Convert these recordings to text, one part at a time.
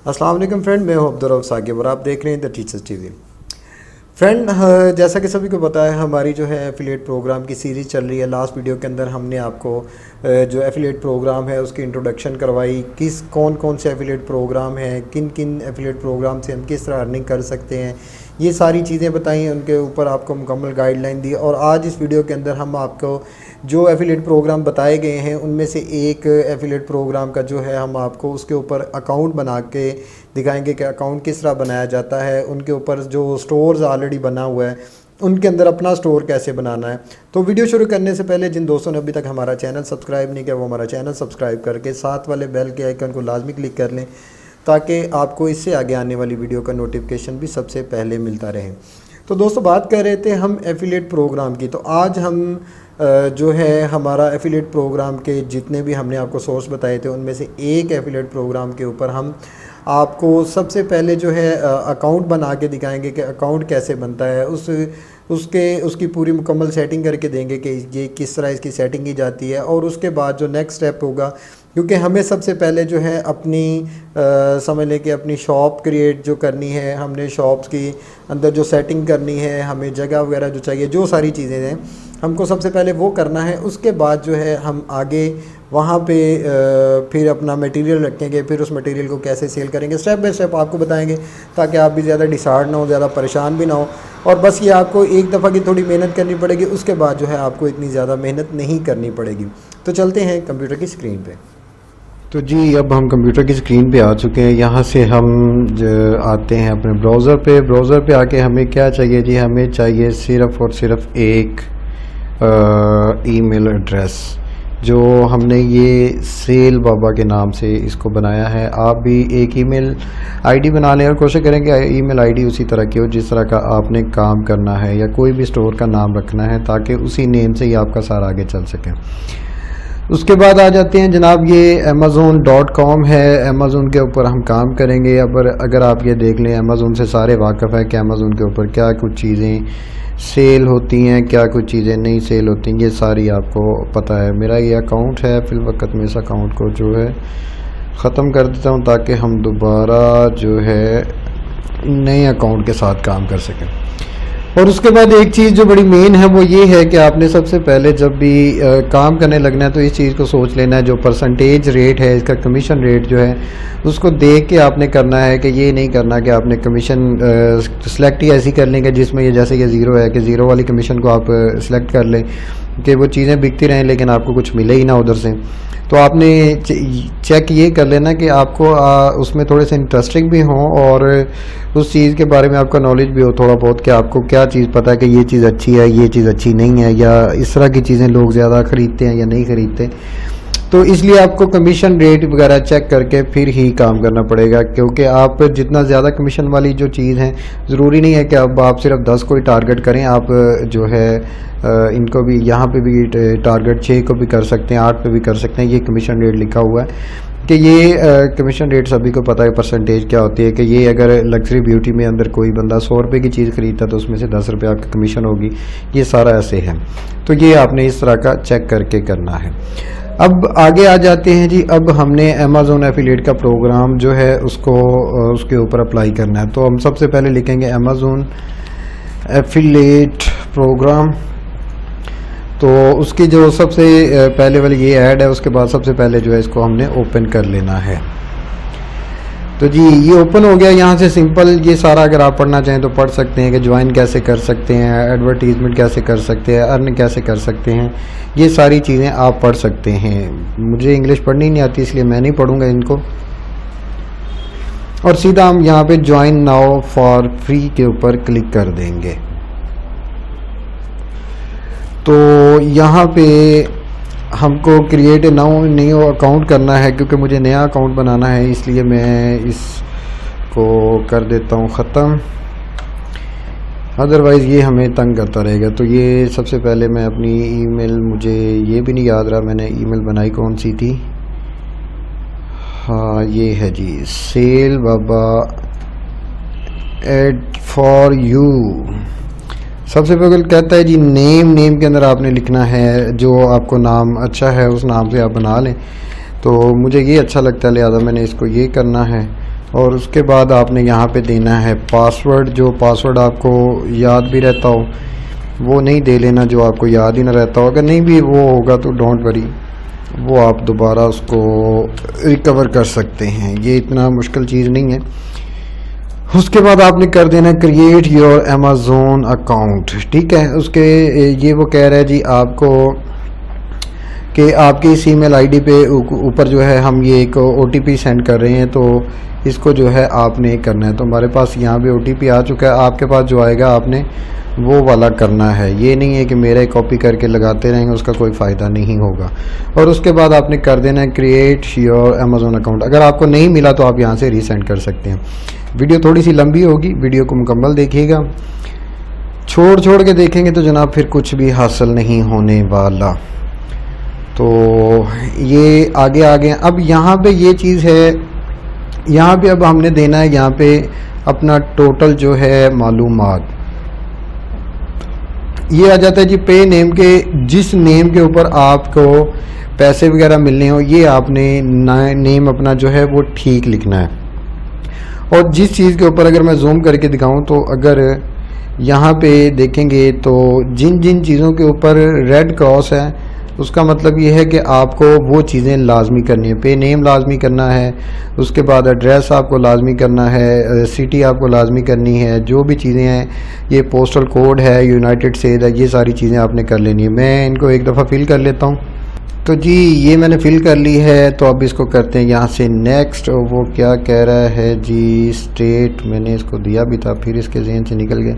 अस्सलाम वालेकुम फ्रेंड, मैं हूं अब्दुर्रऊफ साकिब और आप देख रहे हैं द टीचर्स टीवी। फ्रेंड, जैसा कि सभी को पता है, हमारी जो है एफिलिएट प्रोग्राम की सीरीज़ चल रही है। लास्ट वीडियो के अंदर हमने आपको जो एफिलिएट प्रोग्राम है उसकी इंट्रोडक्शन करवाई, कौन कौन से एफिलिएट प्रोग्राम हैं, किन किन एफिलिएट प्रोग्राम से हम किस तरह अर्निंग कर सकते हैं, ये सारी चीज़ें बताई, उनके ऊपर आपको मुकम्मल गाइडलाइन दी। और आज इस वीडियो के अंदर हम आपको जो एफिलिएट प्रोग्राम बताए गए हैं उनमें से एक एफिलिएट प्रोग्राम का जो है हम आपको उसके ऊपर अकाउंट बना के दिखाएंगे कि अकाउंट किस तरह बनाया जाता है, उनके ऊपर जो स्टोर्स ऑलरेडी बना हुआ है उनके अंदर अपना स्टोर कैसे बनाना है। तो वीडियो शुरू करने से पहले जिन दोस्तों ने अभी तक हमारा चैनल सब्सक्राइब नहीं किया वो हमारा चैनल सब्सक्राइब करके साथ वाले बेल के आइकन को लाजमी क्लिक कर लें ताकि आपको इससे आगे आने वाली वीडियो का नोटिफिकेशन भी सबसे पहले मिलता रहे। तो दोस्तों, बात कर रहे थे हम एफिलिएट प्रोग्राम की। तो आज हम जो है हमारा एफिलिएट प्रोग्राम के जितने भी हमने आपको सोर्स बताए थे उनमें से एक एफिलिएट प्रोग्राम के ऊपर हम आपको सबसे पहले जो है अकाउंट बना के दिखाएंगे कि अकाउंट कैसे बनता है, उसकी पूरी मुकम्मल सेटिंग करके देंगे कि ये किस तरह इसकी सेटिंग की जाती है। और उसके बाद जो नेक्स्ट स्टेप होगा, क्योंकि हमें सबसे पहले जो है अपनी समझ लें कि अपनी शॉप क्रिएट जो करनी है, हमने शॉप्स की अंदर जो सेटिंग करनी है, हमें जगह वगैरह जो चाहिए, जो सारी चीज़ें हैं हमको सबसे पहले वो करना है। उसके बाद जो है हम आगे वहाँ पे फिर अपना मटेरियल रखेंगे, फिर उस मटेरियल को कैसे सेल करेंगे स्टेप बाय स्टेप आपको बताएंगे ताकि आप भी ज़्यादा डिसार्ड ना हो, ज़्यादा परेशान भी ना हो। और बस ये आपको एक दफ़ा की थोड़ी मेहनत करनी पड़ेगी, उसके बाद जो है आपको इतनी ज़्यादा मेहनत नहीं करनी पड़ेगी। तो चलते हैं कंप्यूटर की स्क्रीन पे। तो जी, अब हम कंप्यूटर की स्क्रीन पे आ चुके हैं। यहाँ से हम आते हैं अपने ब्राउज़र पे आके हमें क्या चाहिए जी, हमें चाहिए सिर्फ़ और सिर्फ एक ईमेल एड्रेस जो हमने ये सेल बाबा के नाम से इसको बनाया है। आप भी एक ईमेल आईडी बना लें और कोशिश करें कि ईमेल आईडी उसी तरह की हो जिस तरह का आपने काम करना है, या कोई भी स्टोर का नाम रखना है ताकि उसी नेम से ही आपका सारा आगे चल सके। उसके बाद आ जाते हैं जनाब, ये amazon.com है, अमेज़न के ऊपर हम काम करेंगे। अगर आप ये देख लें, अमेज़न से सारे वाकिफ़ है कि अमेज़न के ऊपर क्या कुछ चीज़ें सेल होती हैं, क्या कुछ चीज़ें नहीं सेल होती हैं, ये सारी आपको पता है। मेरा ये अकाउंट है, फिल वक्त में इस अकाउंट को जो है ख़त्म कर देता हूँ ताकि हम दोबारा जो है नए अकाउंट के साथ काम कर सकें। और उसके बाद एक चीज़ जो बड़ी मेन है वो ये है कि आपने सबसे पहले जब भी काम करने लगना है तो इस चीज़ को सोच लेना है, जो परसेंटेज रेट है इसका, कमीशन रेट जो है उसको देख के आपने करना है। कि ये नहीं करना कि आपने कमीशन सेलेक्ट ही ऐसी कर लेंगे जिसमें ये जैसे कि ज़ीरो है कि ज़ीरो वाली कमीशन को आप सेलेक्ट कर लें कि वो चीज़ें बिकती रहें लेकिन आपको कुछ मिले ही ना उधर से। तो आपने चेक ये कर लेना कि आपको उसमें थोड़े से इंटरेस्टिंग भी हों और उस चीज़ के बारे में आपका नॉलेज भी हो थोड़ा बहुत, कि आपको क्या चीज़ पता है कि ये चीज़ अच्छी है, ये चीज़ अच्छी नहीं है, या इस तरह की चीज़ें लोग ज़्यादा ख़रीदते हैं या नहीं ख़रीदते। तो इसलिए आपको कमीशन रेट वगैरह चेक करके फिर ही काम करना पड़ेगा, क्योंकि आप जितना ज़्यादा कमीशन वाली जो चीज़ है, ज़रूरी नहीं है कि अब आप सिर्फ 10 को ही टारगेट करें। आप जो है इनको भी, यहाँ पे भी टारगेट 6 को भी कर सकते हैं, 8 पे भी कर सकते हैं। ये कमीशन रेट लिखा हुआ है कि ये कमीशन रेट सभी को पता है परसेंटेज क्या होती है। कि ये अगर लग्जरी ब्यूटी में अंदर कोई बंदा 100 रुपये की चीज़ ख़रीदता तो उसमें से 10 रुपये आपकी कमीशन होगी। ये सारा ऐसे है, तो ये आपने इस तरह का चेक करके करना है। अब आगे आ जाते हैं जी। अब हमने अमेज़न एफिलिएट का प्रोग्राम जो है उसके ऊपर अप्लाई करना है। तो हम सबसे पहले लिखेंगे अमेज़न एफिलिएट प्रोग्राम। तो उसकी जो सबसे पहले वाली ये ऐड है, उसके बाद सबसे पहले जो है इसको हमने ओपन कर लेना है। तो जी, ये ओपन हो गया। यहाँ से सिंपल ये सारा अगर आप पढ़ना चाहें तो पढ़ सकते हैं कि ज्वाइन कैसे कर सकते हैं, एडवर्टीज़मेंट कैसे कर सकते हैं, अर्न कैसे कर सकते हैं, ये सारी चीज़ें आप पढ़ सकते हैं। मुझे इंग्लिश पढ़नी नहीं आती इसलिए मैं नहीं पढ़ूँगा इनको। और सीधा हम यहाँ पे ज्वाइन नाउ फॉर फ्री के ऊपर क्लिक कर देंगे। तो यहाँ पे हमको क्रिएट न्यू अकाउंट करना है, क्योंकि मुझे नया अकाउंट बनाना है, इसलिए मैं इसको कर देता हूँ ख़त्म, अदरवाइज़ ये हमें तंग करता रहेगा। तो ये सबसे पहले मैं अपनी ईमेल, मुझे ये भी नहीं याद रहा मैंने ईमेल बनाई कौन सी थी। हाँ, ये है जी, सेल बाबा एड फॉर यू। सबसे पहले कहता है जी नेम के अंदर आपने लिखना है जो आपको नाम अच्छा है उस नाम से आप बना लें। तो मुझे ये अच्छा लगता है लिहाजा मैंने इसको ये करना है। اور اس کے بعد آپ نے یہاں پہ دینا ہے پاسورڈ. جو پاسورڈ آپ کو یاد بھی رہتا ہو وہ نہیں دے لینا جو آپ کو یاد ہی نہ رہتا ہو. اگر نہیں بھی وہ ہوگا تو ڈونٹ وری, وہ آپ دوبارہ اس کو ریکور کر سکتے ہیں, یہ اتنا مشکل چیز نہیں ہے. اس کے بعد آپ نے کر دینا کریٹ یور امیزون اکاؤنٹ. ٹھیک ہے, اس کے یہ وہ کہہ رہا ہے جی آپ کو کہ آپ کی اس ای میل آئی ڈی پہ اوپر جو ہے ہم یہ ایک او ٹی پی سینڈ کر رہے ہیں, تو اس کو جو ہے آپ نے کرنا ہے. تو ہمارے پاس یہاں پہ او ٹی پی آ چکا ہے, آپ کے پاس جو آئے گا آپ نے وہ والا کرنا ہے. یہ نہیں ہے کہ میرا کاپی کر کے لگاتے رہیں گے, اس کا کوئی فائدہ نہیں ہوگا. اور اس کے بعد آپ نے کر دینا ہے کریٹ یور امیزون اکاؤنٹ. اگر آپ کو نہیں ملا تو آپ یہاں سے ریسینڈ کر سکتے ہیں. ویڈیو تھوڑی سی لمبی ہوگی, ویڈیو کو مکمل دیکھیے گا. چھوڑ کے دیکھیں گے تو جناب پھر کچھ بھی حاصل نہیں ہونے والا. تو یہ آگے اب یہاں پہ یہ چیز ہے, یہاں پہ اب ہم نے دینا ہے یہاں پہ اپنا ٹوٹل جو ہے معلومات. یہ آ جاتا ہے جی پے نیم کے, جس نیم کے اوپر آپ کو پیسے وغیرہ ملنے ہو یہ آپ نے نیم اپنا جو ہے وہ ٹھیک لکھنا ہے. اور جس چیز کے اوپر اگر میں زوم کر کے دکھاؤں تو اگر یہاں پہ دیکھیں گے تو جن چیزوں کے اوپر ریڈ کراس ہے اس کا مطلب یہ ہے کہ آپ کو وہ چیزیں لازمی کرنی ہے. پے نیم لازمی کرنا ہے, اس کے بعد ایڈریس آپ کو لازمی کرنا ہے, سٹی آپ کو لازمی کرنی ہے, جو بھی چیزیں ہیں, یہ پوسٹل کوڈ ہے, یونائٹڈ اسٹیٹ ہے, یہ ساری چیزیں آپ نے کر لینی ہے. میں ان کو ایک دفعہ فل کر لیتا ہوں. تو جی یہ میں نے فل کر لی ہے. تو اب اس کو کرتے ہیں یہاں سے نیکسٹ. وہ کیا کہہ رہا ہے جی اسٹیٹ, میں نے اس کو دیا بھی تھا پھر اس کے ذہن سے نکل گیا.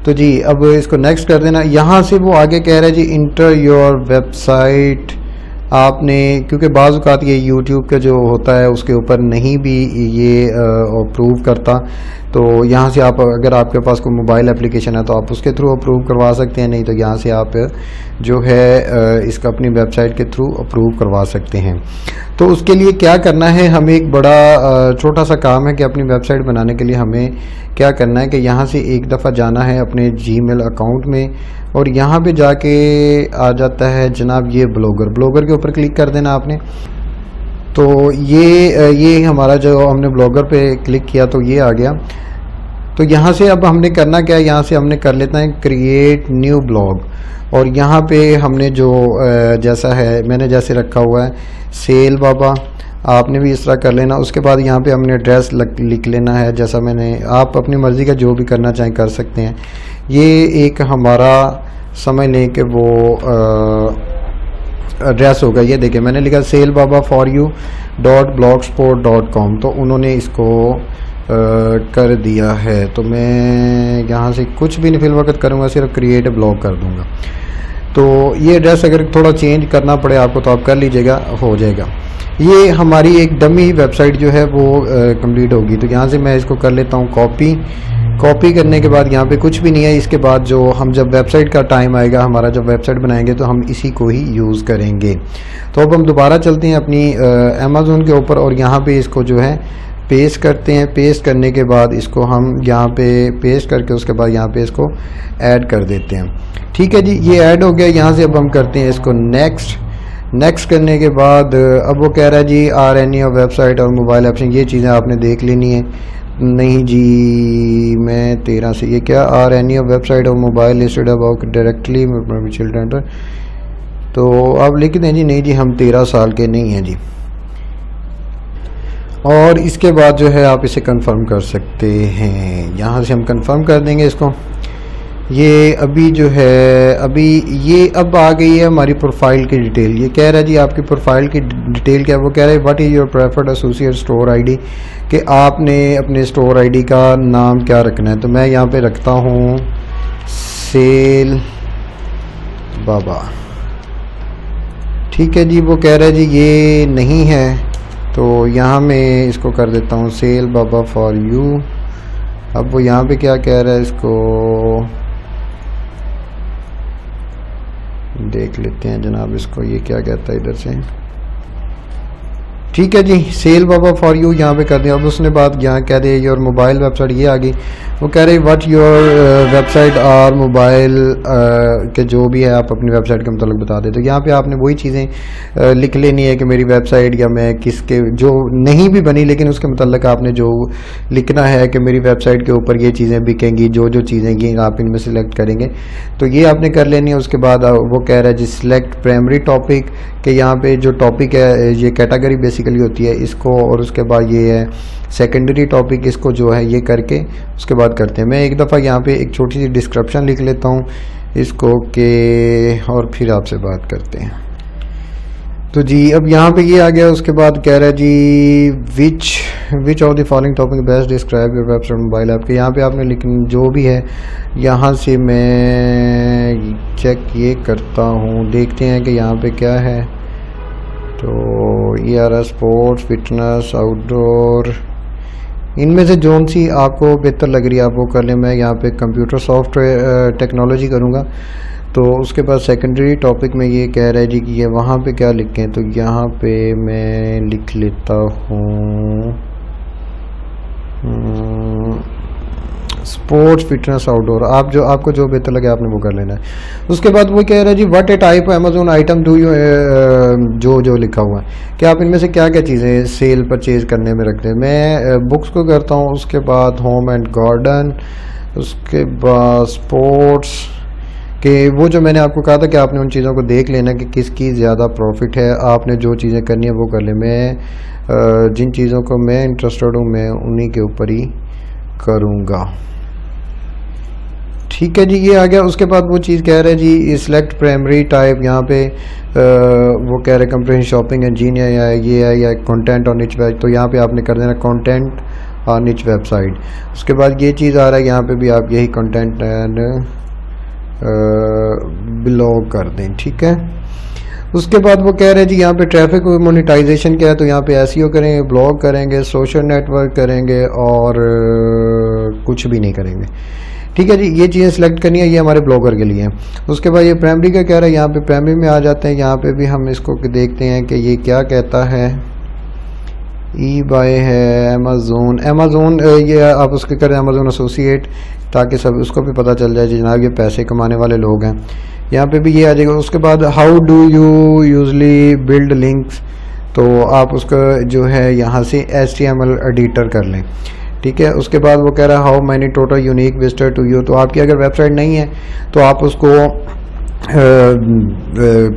تو جی اب اس کو نیکسٹ کر دینا. یہاں سے وہ آگے کہہ رہا ہے جی انٹر یور ویب سائٹ. آپ نے کیونکہ بعض اوقات یہ یوٹیوب کا جو ہوتا ہے اس کے اوپر نہیں بھی یہ اپروو کرتا, تو یہاں سے آپ اگر آپ کے پاس کوئی موبائل اپلیکیشن ہے تو آپ اس کے تھرو اپروو کروا سکتے ہیں, نہیں تو یہاں سے آپ جو ہے اس کا اپنی ویب سائٹ کے تھرو اپروو کروا سکتے ہیں. تو اس کے لیے کیا کرنا ہے, ہمیں ایک بڑا چھوٹا سا کام ہے کہ اپنی ویب سائٹ بنانے کے لیے ہمیں کیا کرنا ہے کہ یہاں سے ایک دفعہ جانا ہے اپنے جی میل اکاؤنٹ میں, اور یہاں پہ جا کے آ جاتا ہے جناب یہ بلاگر کے اوپر کلک کر دینا آپ نے. تو یہ ہمارا جو ہم نے بلاگر پہ کلک کیا تو یہ آ گیا. تو یہاں سے اب ہم نے کرنا کیا, یہاں سے ہم نے کر لیتا ہے کریٹ نیو بلاگ. اور یہاں پہ ہم نے جو جیسا ہے میں نے جیسے رکھا ہوا ہے سیل بابا, آپ نے بھی اس طرح کر لینا. اس کے بعد یہاں پہ ہم نے ایڈریس لکھ لینا ہے جیسا میں نے, آپ اپنی مرضی کا جو بھی کرنا چاہیں کر سکتے ہیں. یہ ایک ہمارا سمجھ لیں کہ وہ ایڈریس ہوگا. یہ دیکھیں میں نے لکھا سیل بابا فار یو .blogspot.com, تو انہوں نے اس کو کر دیا ہے. تو میں یہاں سے کچھ بھی نہیں فی الوقت کروں گا, صرف کریٹ بلاگ کر دوں گا. تو یہ ایڈریس اگر تھوڑا چینج کرنا پڑے آپ کو تو آپ کر لیجیے گا, ہو جائے گا. یہ ہماری ایک ڈمی ویب سائٹ جو ہے وہ کمپلیٹ ہوگی. تو یہاں سے میں اس کو کر لیتا ہوں کاپی کرنے کے بعد یہاں پہ کچھ بھی نہیں ہے. اس کے بعد جو ہم جب ویب سائٹ کا ٹائم آئے گا, ہمارا جب ویب سائٹ بنائیں گے تو ہم اسی کو ہی یوز کریں گے. تو اب ہم دوبارہ چلتے ہیں اپنی امیزون کے اوپر اور یہاں پہ اس کو جو ہے پیسٹ کرتے ہیں. پیسٹ کرنے کے بعد اس کو ہم یہاں پہ پیسٹ کر کے اس کے بعد یہاں پہ اس کو ایڈ کر دیتے ہیں. ٹھیک ہے جی, یہ ایڈ ہو گیا. یہاں سے اب ہم کرتے ہیں اس کو نیکسٹ کرنے کے بعد اب وہ کہہ رہا ہے جی آر این ای اور ویب سائٹ اور موبائل ایپشن, یہ چیزیں آپ نے دیکھ لینی ہے. نہیں جی میں 13 سے یہ کیا آر این ای اور ویب سائٹ اور mobile listed about directly children, تو آپ لکھ دیں جی نہیں جی ہم 13 سال کے نہیں ہیں جی. اور اس کے بعد جو ہے آپ اسے کنفرم کر سکتے ہیں. یہاں سے ہم کنفرم کر دیں گے اس کو. یہ ابھی جو ہے ابھی یہ اب آ گئی ہے ہماری پروفائل کی ڈیٹیل. یہ کہہ رہا ہے جی آپ کی پروفائل کی ڈیٹیل کیا ہے. وہ کہہ رہا ہے what is your preferred associate store I D, کہ آپ نے اپنے اسٹور آئی ڈی کا نام کیا رکھنا ہے. تو میں یہاں پہ رکھتا ہوں سیل بابا. ٹھیک ہے جی, وہ کہہ رہا ہے جی یہ نہیں ہے, تو یہاں میں اس کو کر دیتا ہوں سیل بابا فار یو. اب وہ یہاں پہ کیا کہہ رہا ہے اس کو دیکھ لیتے ہیں جناب. اس کو یہ کیا کہتا ہے ادھر سے. ٹھیک ہے جی، سیل بابا فار یو یہاں پہ کر دیں. اب اس نے بات یہاں کہہ دے یور موبائل ویب سائٹ، یہ آ گئی. وہ کہہ رہے وٹ یور ویب سائٹ اور موبائل کے جو بھی ہے آپ اپنی ویب سائٹ کے متعلق بتا دیں. تو یہاں پہ آپ نے وہی چیزیں لکھ لینی ہے کہ میری ویب سائٹ یا میں کس کے جو نہیں بھی بنی لیکن اس کے متعلق آپ نے جو لکھنا ہے کہ میری ویب سائٹ کے اوپر یہ چیزیں بکیں گی، جو چیزیں یہ آپ ان میں سلیکٹ کریں گے تو یہ آپ نے کر لینی ہے. اس کے بعد وہ کہہ رہا ہے جی سلیکٹ پرائمری ٹاپک، کہ یہاں پہ جو ٹاپک ہے یہ کیٹیگری بیسیکلی ہوتی ہے اس کو، اور اس کے بعد یہ ہے سیکنڈری ٹاپک، اس کو جو ہے یہ کر کے اس کے بعد کرتے ہیں. میں ایک دفعہ یہاں پہ ایک چھوٹی سی ڈسکرپشن لکھ لیتا ہوں اس کو کہ اور پھر آپ سے بات کرتے ہیں. تو جی اب یہاں پہ یہ آ گیا. اس کے بعد کہہ رہا ہے جی which of the following topic best describe your website mobile app, کہ یہاں پہ آپ نے لیکن جو بھی ہے یہاں سے میں چیک یہ کرتا ہوں، دیکھتے ہیں کہ یہاں پہ کیا ہے. تو یہ آ رہا اسپورٹس، فٹنس، آؤٹ ڈور، ان میں سے جون سی آپ کو بہتر لگ رہی ہے آپ وہ کر لیں. میں یہاں پہ کمپیوٹر سافٹ ویئر ٹیکنالوجی کروں گا. تو اس کے بعد سیکنڈری ٹاپک میں یہ کہہ رہا ہے جی کہ یہ وہاں پہ کیا لکھیں، تو یہاں پہ میں لکھ لیتا ہوں اسپورٹس، فٹنس، آؤٹ ڈور. آپ کو جو بہتر لگے آپ نے وہ کر لینا ہے. اس کے بعد وہ کہہ رہا ہے جی what a type Amazon item do you جو لکھا ہوا ہے کہ آپ ان میں سے کیا چیزیں سیل پرچیز کرنے میں رکھتے ہیں. میں بکس کو کرتا ہوں. اس کے بعد ہوم اینڈ گارڈن، اس کے بعد اسپورٹس، کہ وہ جو میں نے آپ کو کہا تھا کہ آپ نے ان چیزوں کو دیکھ لینا کہ کس کی زیادہ پروفٹ ہے. آپ نے جو چیزیں کرنی ہیں وہ کر لیں. میں جن چیزوں کو میں انٹرسٹڈ ہوں میں انہی کے اوپر ہی کروں گا. ٹھیک ہے جی یہ آ گیا. اس کے بعد وہ چیز کہہ رہے جی سلیکٹ پرائمری ٹائپ، یہاں پہ وہ کہہ رہے کمپریہن شاپنگ انجین ہے یا یہ ہے یا کنٹینٹ اور نچ ویب، تو یہاں پہ آپ نے کر دینا کنٹینٹ اور نچ ویب سائٹ. اس کے بعد یہ چیز آ رہا ہے یہاں پہ بھی آپ یہی کنٹینٹ اینڈ بلاگ کر دیں. ٹھیک ہے. اس کے بعد وہ کہہ رہے جی یہاں پہ ٹریفک مونیٹائزیشن کیا ہے، تو یہاں پہ ایس ای او کریں گے، بلاگ کریں گے، سوشل نیٹ ورک کریں گے اور کچھ بھی نہیں کریں گے. ٹھیک ہے جی یہ چیزیں سلیکٹ کرنی ہے، یہ ہمارے بلاگر کے لیے ہیں. اس کے بعد یہ پرائمری کا کہہ رہا ہے، یہاں پہ پرائمری میں آ جاتے ہیں. یہاں پہ بھی ہم اس کو دیکھتے ہیں کہ یہ کیا کہتا ہے. ای بائی ہے، امیزون یہ آپ اس کے کریں امیزون ایسوسیٹ، تاکہ سب اس کو بھی پتہ چل جائے جناب یہ پیسے کمانے والے لوگ ہیں. یہاں پہ بھی یہ آ جائے گا. اس کے بعد how do you usually build links, تو آپ اس کا جو ہے یہاں سے HTML ایڈیٹر کر لیں. ٹھیک ہے. اس کے بعد وہ کہہ رہا ہے how many total unique visitor to you, تو آپ کی اگر ویب سائٹ نہیں ہے تو آپ اس کو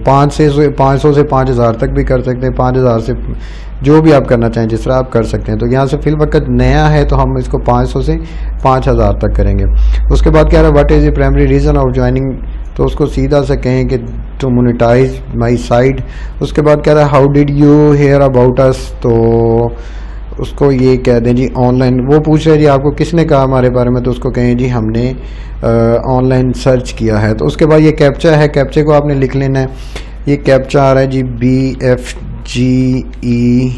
500 سے 5000 تک بھی کر سکتے ہیں، 5000 سے جو بھی آپ کرنا چاہیں جس طرح آپ کر سکتے ہیں. تو یہاں سے فی الوقت نیا ہے تو ہم اس کو 500 سے 5000 تک کریں گے. اس کے بعد کہہ رہا ہے what is the primary reason of joining, تو اس کو سیدھا سے کہیں کہ ٹو مونیٹائز مائی سائٹ. اس کے بعد کہہ رہا ہے how did you hear about us, تو اس کو یہ کہہ دیں جی آن لائن. وہ پوچھ رہے جی آپ کو کس نے کہا ہمارے بارے میں، تو اس کو کہیں جی ہم نے آن لائن سرچ کیا ہے. تو اس کے بعد یہ کیپچا ہے، کیپچے کو آپ نے لکھ لینا ہے. یہ کیپچا آ رہا ہے جی BFGE3Y.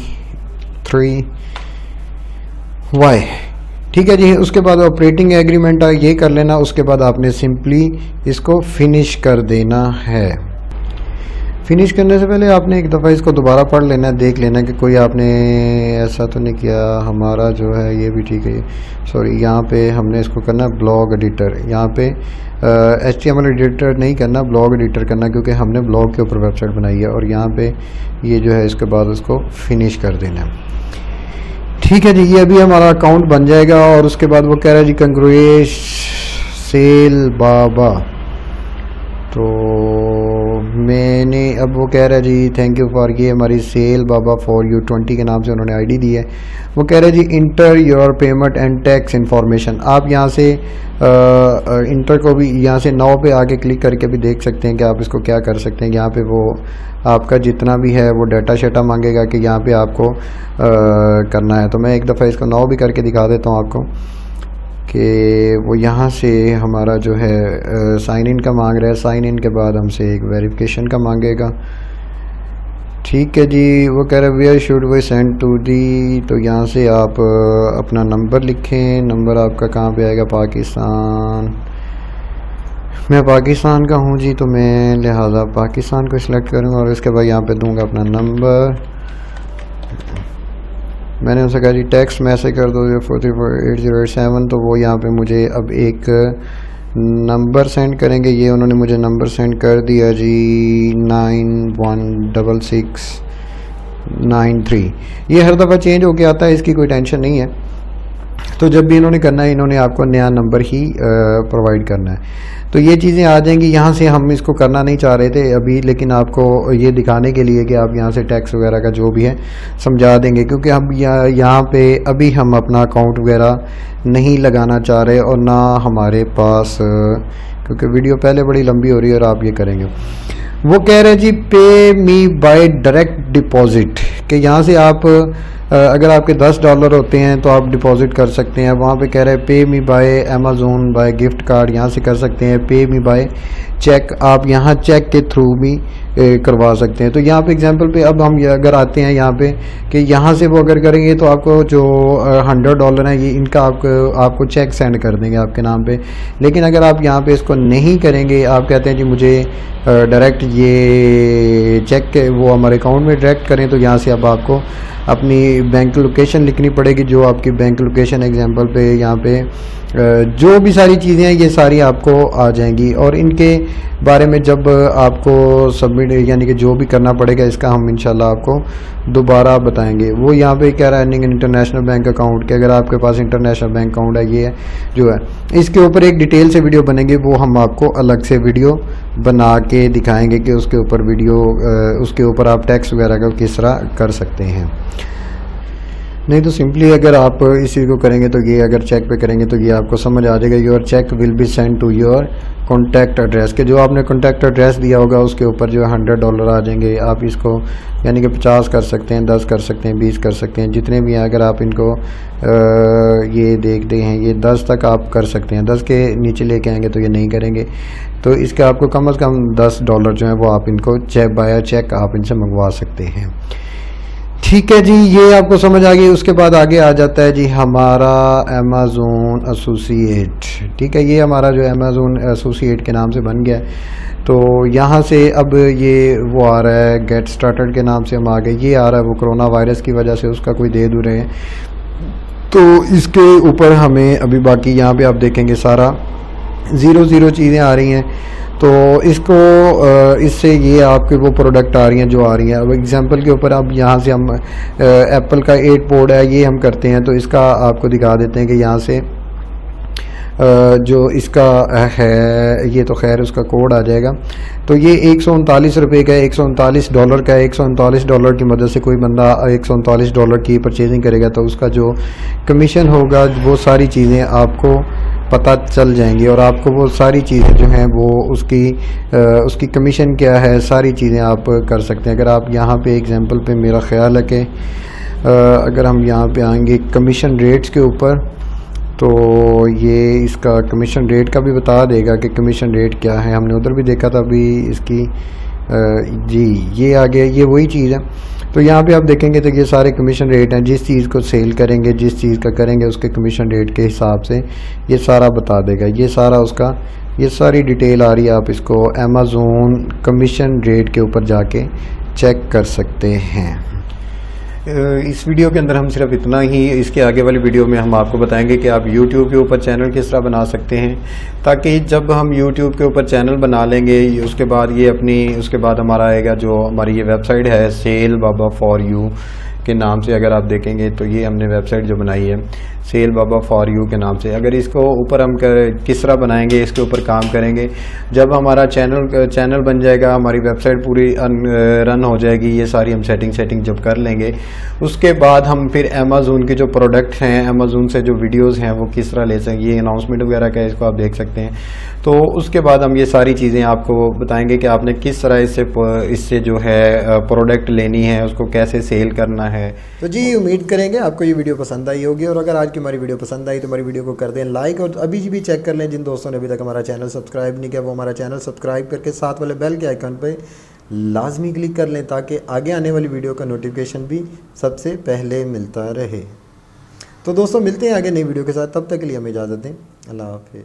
ٹھیک ہے جی. اس کے بعد آپریٹنگ ایگریمنٹ یہ کر لینا. اس کے بعد آپ نے سمپلی اس کو فنش کر دینا ہے. فنش کرنے سے پہلے آپ نے ایک دفعہ اس کو دوبارہ پڑھ لینا، دیکھ لینا کہ کوئی آپ نے ایسا تو نہیں کیا. ہمارا جو ہے یہ بھی ٹھیک ہے. سوری یہاں پہ ہم نے اس کو کرنا بلاگ ایڈیٹر. یہاں پہ HTML ایڈیٹر نہیں کرنا، بلاگ ایڈیٹر کرنا، کیونکہ ہم نے بلاگ کے اوپر ویب سائٹ بنائی ہے. اور یہاں پہ یہ جو ہے اس کے بعد اس کو فنش کر دینا. ٹھیک ہے جی. یہ ابھی ہمارا اکاؤنٹ بن جائے گا. اور اس کے بعد وہ کہہ رہا ہے جی کنگریچ سیل بابا. تو میں نے اب وہ کہہ رہا ہے جی تھینک یو فار، یہ ہماری سیل بابا فار یو 20 کے نام سے انہوں نے ID دی ہے. وہ کہہ رہے ہیں جی enter your payment and tax information. آپ یہاں سے انٹر کو بھی یہاں سے نو پہ آ کے کلک کر کے بھی دیکھ سکتے ہیں کہ آپ اس کو کیا کر سکتے ہیں. یہاں پہ وہ آپ کا جتنا بھی ہے وہ ڈیٹا شیٹا مانگے گا کہ یہاں پہ آپ کو کرنا ہے. تو میں ایک دفعہ اس کو نو بھی کر کے دکھا دیتا ہوں آپ کو کہ وہ یہاں سے ہمارا جو ہے سائن ان کا مانگ رہا ہے. سائن ان کے بعد ہم سے ایک ویریفیکیشن کا مانگے گا. ٹھیک ہے جی. وہ کہہ رہے ہیں where should we send to the, تو یہاں سے آپ اپنا نمبر لکھیں. نمبر آپ کا کہاں پہ آئے گا؟ پاکستان. میں پاکستان کا ہوں جی، تو میں لہٰذا پاکستان کو سلیکٹ کروں گا. اور اس کے بعد یہاں پہ دوں گا اپنا نمبر. मैंने उनसे कहा जी टेक्स्ट मैसेज कर दो 434807, तो वो यहाँ पे मुझे अब एक नंबर सेंड करेंगे। ये उन्होंने मुझे नंबर सेंड कर दिया जी 916693। ये हर दफ़ा चेंज होके आता है, इसकी कोई टेंशन नहीं है। तो जब भी इन्होंने करना है, इन्होंने आपको नया नंबर ही प्रोवाइड करना है। तो ये चीज़ें आ जाएंगी। यहाँ से हम इसको करना नहीं चाह रहे थे अभी, लेकिन आपको ये दिखाने के लिए कि आप यहाँ से टैक्स वगैरह का जो भी है समझा देंगे, क्योंकि हम यहाँ पे अभी हम अपना अकाउंट वगैरह नहीं लगाना चाह रहे, और ना हमारे पास, क्योंकि वीडियो पहले बड़ी लंबी हो रही है और आप ये करेंगे। वो कह रहे हैं जी पे मी बाय डायरेक्ट डिपॉजिट, कि यहाँ से आप अगर आपके $10 होते हैं तो आप डिपॉजिट कर सकते हैं। वहाँ पे कह रहे हैं pay me by Amazon by gift card, यहाँ से कर सकते हैं। पे मी बाय चेक, आप यहाँ चेक के थ्रू भी करवा सकते हैं। तो यहाँ पे एग्जांपल पे अब हम अगर आते हैं यहाँ पे कि यहाँ से वो अगर करेंगे तो आपको जो $100 है, ये इनका आपको चेक सेंड कर देंगे आपके नाम पे। लेकिन अगर आप यहाँ पे इसको नहीं करेंगे, आप कहते हैं जी मुझे डायरेक्ट ये चेक के वो हमारे अकाउंट में डायरेक्ट करें, तो यहाँ से अब आपको अपनी बैंक लोकेशन लिखनी पड़ेगी। जो आपकी बैंक लोकेशन एग्जांपल पे यहाँ पे जो भी सारी चीज़ें हैं ये सारी आपको आ जाएंगी, और इनके बारे में जब आपको सबमिट यानी कि जो भी करना पड़ेगा इसका हम इंशाल्लाह आपको दोबारा बताएंगे। वो यहाँ पे कह रहा है अर्निंग इंटरनेशनल बैंक अकाउंट के, अगर आपके पास इंटरनेशनल बैंक अकाउंट है, ये जो है इसके ऊपर एक डिटेल से वीडियो बनेगी, वो हम आपको अलग से वीडियो बना के दिखाएंगे कि उसके ऊपर उसके ऊपर आप टैक्स वगैरह का किस तरह कर सकते हैं। नहीं तो सिंपली अगर आप इस चीज़ को करेंगे तो ये अगर चेक पे करेंगे तो ये आपको समझ आ जाएगा। Your cheque will be send to your contact address, के जो आपने कॉन्टैक्ट एड्रेस दिया होगा उसके ऊपर जो है $100 आ जाएंगे। आप इसको यानी कि 50 कर सकते हैं, 10 कर सकते हैं, 20 कर सकते हैं, जितने भी हैं। अगर आप इनको ये देखते हैं ये 10 तक आप कर सकते हैं। 10 के नीचे लेके आएंगे तो ये नहीं करेंगे। तो इसका आपको कम से कम $10 जो है वो आप इनको चेक बाय चेक आप इनसे मंगवा सकते हैं। ठीक है जी, ये आपको समझ आ गई। उसके बाद आगे आ जाता है जी हमारा अमेज़ोन एसोसिएट। ठीक है, ये हमारा जो अमेज़ोन एसोसिएट के नाम से बन गया है। तो यहाँ से अब ये वो आ रहा है गेट स्टार्टेड के नाम से हम आ गए। ये आ रहा है वो कोरोना वायरस की वजह से उसका कोई दे दू रहे हैं। तो इसके ऊपर हमें अभी बाकी यहाँ पे आप देखेंगे सारा 0 चीज़ें आ रही हैं। तो इसको इससे ये आपके वो प्रोडक्ट आ रही हैं जो आ रही हैं। अब एग्जांपल के ऊपर अब यहाँ से हम एप्पल का 8 पोर्ट है, ये हम करते हैं तो इसका आपको दिखा देते हैं कि यहाँ से जो इसका है ये तो खैर उसका कोड आ जाएगा। तो ये $139 का है, $139 का है। $139 की मदद से कोई बंदा $139 की परचेजिंग करेगा तो उसका जो कमीशन होगा वो सारी चीज़ें आपको पता चल जाएंगी, और आपको वो सारी चीज़ें जो हैं वो उसकी कमीशन क्या है सारी चीज़ें आप कर सकते हैं। अगर आप यहाँ पे एग्जांपल पे मेरा ख्याल है कि अगर हम यहाँ पे आएंगे कमीशन रेट्स के ऊपर, तो ये इसका कमीशन रेट का भी बता देगा कि कमीशन रेट क्या है। हमने उधर भी देखा था अभी इसकी जी ये आ गया, ये वही चीज़ है। तो यहाँ पे आप देखेंगे तो ये सारे कमीशन रेट हैं। जिस चीज़ को सेल करेंगे, जिस चीज़ का करेंगे उसके कमीशन रेट के हिसाब से ये सारा बता देगा। ये सारा उसका ये सारी डिटेल आ रही है। आप इसको अमेज़ोन कमीशन रेट के ऊपर जाके चेक कर सकते हैं। इस वीडियो के अंदर हम सिर्फ इतना ही, इसके आगे वाली वीडियो में हम आपको बताएंगे कि आप YouTube के ऊपर चैनल किस तरह बना सकते हैं, ताकि जब हम YouTube के ऊपर चैनल बना लेंगे उसके बाद उसके बाद हमारा आएगा जो हमारी ये वेबसाइट है सेल बाबा फॉर यू के नाम से। अगर आप देखेंगे तो ये हमने वेबसाइट जो बनाई है सेल बाबा फॉर यू के नाम से। अगर इसको ऊपर हम किस तरह बनाएंगे, इसके ऊपर काम करेंगे। जब हमारा चैनल बन जाएगा, हमारी वेबसाइट पूरी रन हो जाएगी, ये सारी हम सेटिंग जब कर लेंगे, उसके बाद हम फिर अमेज़ोन के जो प्रोडक्ट हैं, अमेज़ोन से जो वीडियोस हैं वो किस तरह ले सकेंगे, ये अनाउंसमेंट वगैरह का इसको आप देख सकते हैं। तो उसके बाद हम ये सारी चीज़ें आपको बताएंगे कि आपने किस तरह इससे जो है प्रोडक्ट लेनी है, उसको कैसे सेल करना है। तो जी उम्मीद करेंगे आपको ये वीडियो पसंद आई होगी, और अगर आज की हमारी वीडियो पसंद आई तो हमारी वीडियो को कर दें लाइक, और अभी भी चेक कर लें जिन दोस्तों ने अभी तक हमारा चैनल सब्सक्राइब नहीं किया वो हमारा चैनल सब्सक्राइब करके साथ वाले बेल के आइकन पे लाजमी क्लिक कर लें, ताकि आगे आने वाली वीडियो का नोटिफिकेशन भी सबसे पहले मिलता रहे। तो दोस्तों मिलते हैं आगे नई वीडियो के साथ, तब तक के लिए हमें इजाज़त दें। अल्लाह हाफिज़।